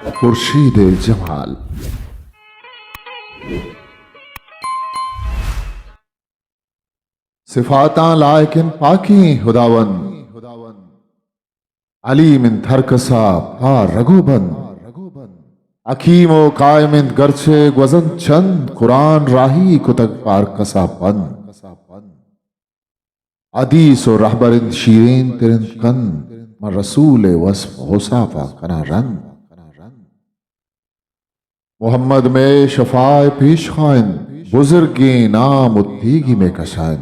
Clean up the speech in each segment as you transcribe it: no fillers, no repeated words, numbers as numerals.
खुर्शीद जमाल। सिफाता लायकिन पाकी खुदावन, अली मिन थरकसा फा रघुबन, अकीम व कायमिन गरचे गजन चंद कुरान राही कुतक पार कसा पन, अदीस व रहबरिन शीरेन तिरन कन, म रसूल वस्फ होसाफा कना रन, मोहम्मद में शफाए पेश खाइन, बुजुर्गे नाम उत्तीगी में कशाइन,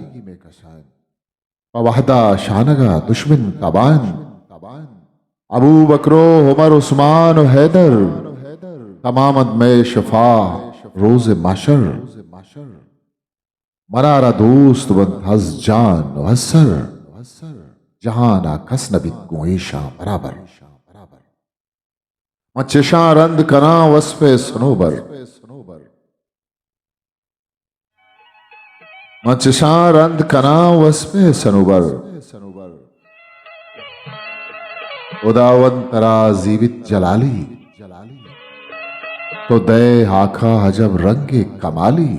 वहदा शानगा दुश्मन तबान, अबू बकरो उमर उस्मान और हैदर, तमामद में शफा रोज माशर, मरारा दोस्त बंद हज जान हसर, जहाना कस नबी कुएशा बराबर, मचशा रंद कना वस्फे सनोबर, मचशा रंद कना वस्फे सनोबर, उदावन तरा जीवित जलाली, तो दे आखा हजब रंगे कमाली,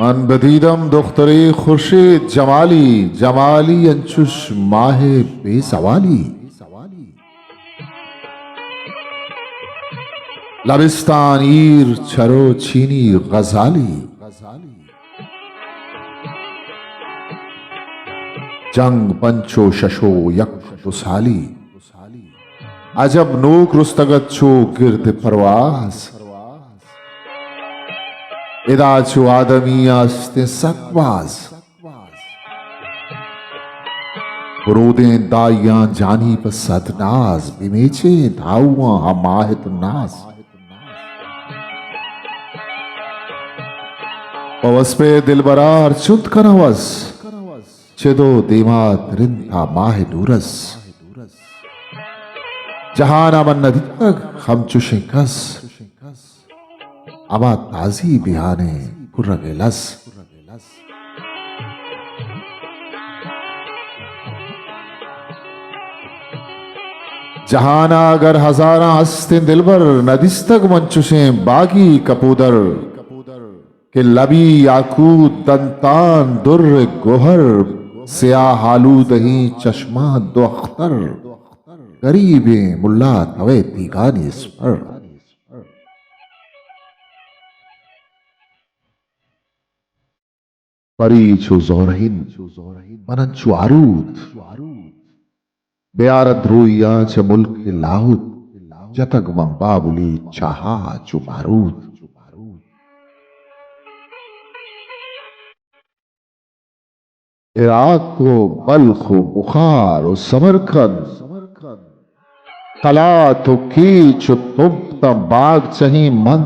मन बदीदम दुख्तरे खुर्शीद जमाली, जमाली अंचुश माहे बेसवाली, लबिस्तान ईर छरो छीनी गजाली, जंग पंचो शशो यक दुसाली, अजब नोक रुस्तगत छो गिरद परवास, इदाचो आदमी आस्ते सकवाज, बुरूदें दाइयां जानी पर सदनाज, बिमेचे धाउआ हमाहित नास, पवस पे दिलबरार चुत कनवस, चेदो देमात रिंता माह दूरस, जहाना मन नदी तक हम चुशे कस, अमा ताजी बिहाने कुर्रगे लस, जहाना अगर हजारा हस्ते दिलबर, नदिस्तक मंचुशे बागी कपूदर, के लबी याकूत दंतान दुर्र गोहर, सियाह आलू दही चश्मा दो अख्तर, गरीबे मुल्ला तवे तीगानी स्पर, परी छो जोरहिन मनन छो आरूद, बेआरत रोइया छ मुल्क के लाहुत, जतक वं बाबुली चाहा चो बारूद, इराक को बल्ख बुखार और समरकंद, तला तो कीच तुब बाग चही मन,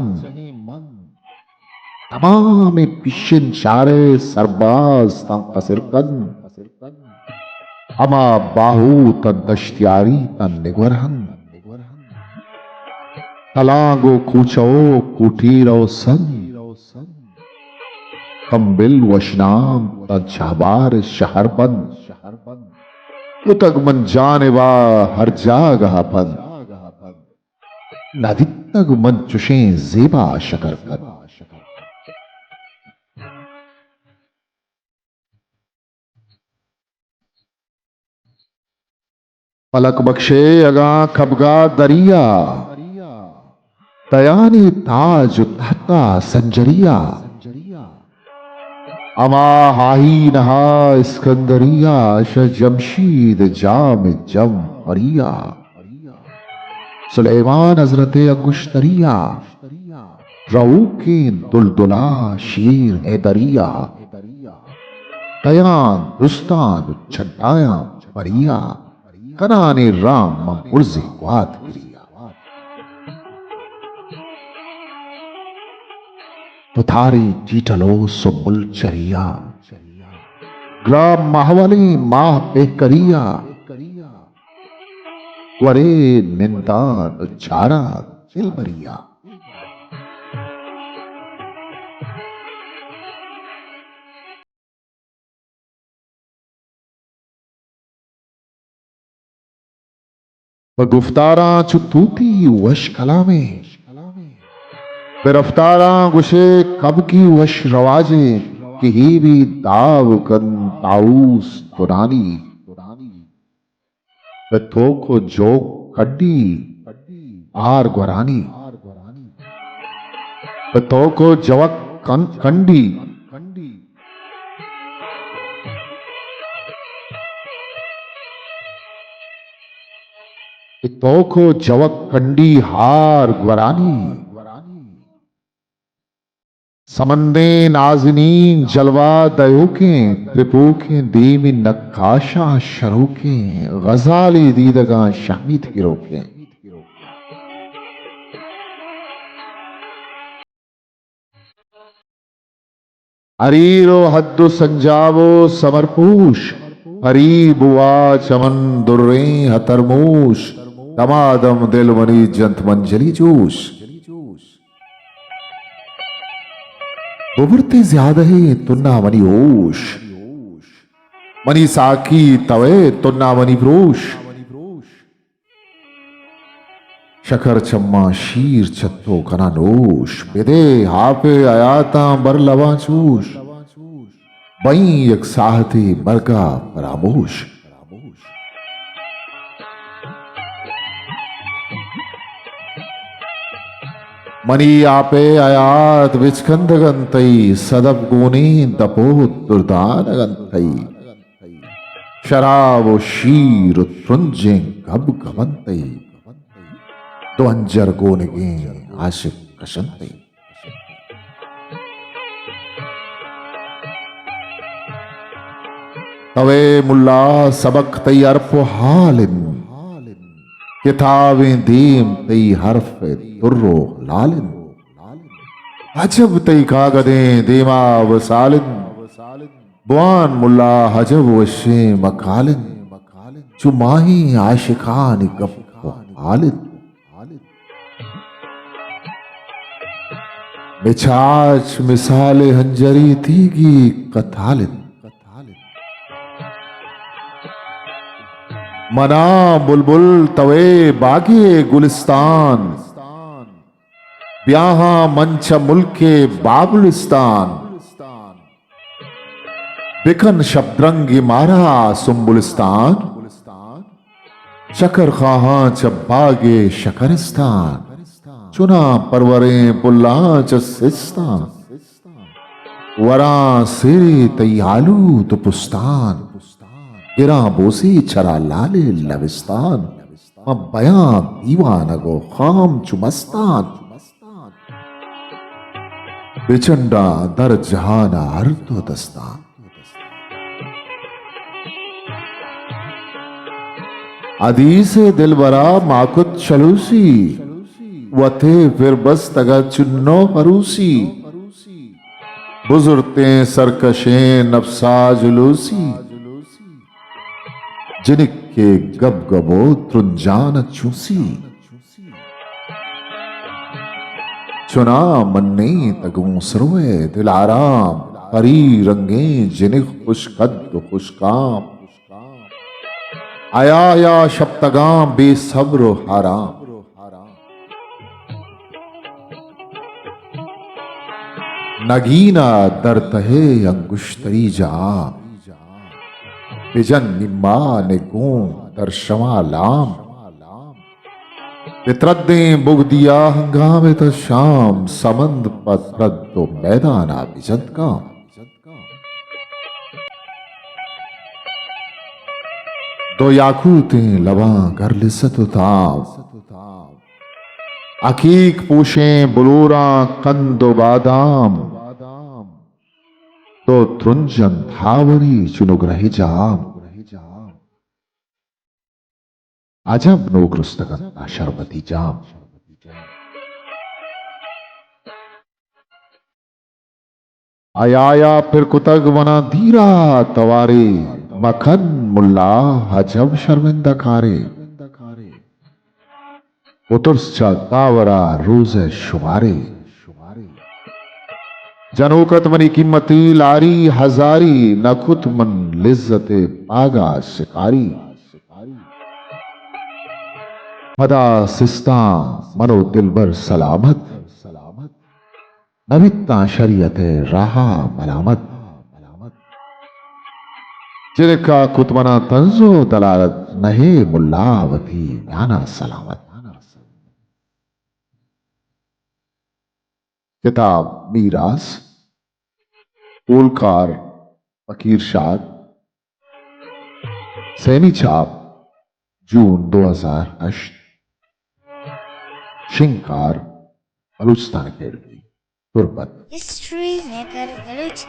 तमाम पिशन शारे सरबाज कसरकन, अमा बाहू तन दश्तियारी तन निगरहन, तलांगो कूचो कुटीरो सन, कम्बिल वशनाम तन शाहबार शहरबन, उतग जानवा हर जागह पन, नदितग मन चुशे जेबा शकरकन, पलक बख्शे अगा खबगा दरिया, तयानी ताज तहता संजरिया, अमा हाही नहा इस्कंदरिया, श जमशीद जाम जम हरिया, सुलेमान हजरत अंगुश्तरिया, रऊ के दुलदुला शीर हैदरिया, तयान रुस्तान छटाया परिया, कनाने राम उर्जे वाद क्रिया, पुथारी जीटलो सुबुल चरिया, ग्राम माहवाली माह पे करिया, वरे निंदान चारा सिलबरिया। व गुफ्तारा चुतूती वश कलामे बेरफ्तारा गुशे कब की वश रवाजे कि ही भी दाव कन ताऊस पुरानी व थोको जोक कड्डी आर गुरानी व थोको जवक कंडी तोखो जवक कंडी हार ग्वरानी समंदे नाजनीन जलवा दयोके त्रिपोके देवी नक्काशा शरोके गजाली दीदगा शामी थिरोके अरीरो हद्दु संजावो समरपूश हरी बुआ चमन दुर्रे हतरमूश दमादम दिलमनी जंत मंजली जूश बुबरते ज्यादा है तुन्ना मनी होश मनी साकी तवे तुन्ना मनी ब्रोश शकर चम्मा शीर छत्तो कना नोश बेदे हाफे आयाता बर लवा चूश बई एक साहते मरका परामोश मनी आपे आयात विचकंदगंतई सदब गुनी दपो दुर्दान गंतई शराब शीर तुंजे गब गमंतई तो अंजर गोनगे आशिक कशंतई तवे मुल्ला सबक तई अरपो हालिन किताबें दीम तई हर्फ तुर्रो लालिन अजब तई कागदें दीमा वसालिन बुआन मुल्ला हजब वशे मकालिन चुमाही आशिकान गप हालिन मिछाच मिसाले हंजरी थीगी कथालिन मना बुलबुल तवे बागे गुलिस्तान ब्याहा मंच मुल्के बाबुलिस्तान बिकन शब्दरंगी मारा सुम्बुलिस्तान शकर खां चबागे शकरिस्तान चुना परवरे पुल्ला चिस्तान वरा सिरी तैयालू तुपुस्तान गिरा बोसी छरा लाले लविस्तान बयां दीवान गो खाम चुमस्तान बिचंडा दर जहाना अर्तो दस्तान अदीसे दिलबरा माकुत चलूसी वथे फिर बस तगा चुन्नो परूसी बुजुर्ते सरकशे नफसा जुलूसी जिनके गब गबो त्रुंजान चूसी चुना मन्ने तगुं सरोए दिलाराम परी रंगे जिनिक खुशकद खुशकाम आया या शब्दगाम बेसब्र हाराम नगीना दरतहे अंगुश्तरी जा बिजन निम्मा निगूं दर्शमा लाम पित्रद्दे बुगदिया हंगामे तो शाम समंद पत्रद्दो मैदाना बिजत का दो याकूते लबा कर लिसत ताव अकीक पूछे बुलूरा कंदो बादाम तो त्रुंजन धावरी चुनुग्रही जाम अजब नोग्रस्तगंता शरबती जाम आया फिर कुतग वना धीरा तवारे मखन मुल्ला हजब शर्मिंदा कारे उतुर्चा तावरा रोज शुमारे जनोकत मनी कीमती लारी हजारी नकुत मन लिज्जते पागा शिकारी मदा सिस्ता मनो दिलबर सलामत नबिता शरीयत रहा मलामत जिनका कुतमना तंजो दलालत नहे मुल्लावती नाना सलामत। किताब मीरास, ओलकार फकीर शाद, सैनी छाप, जून 2008, शिंकार Balochistan academy Turbat. History Maker Village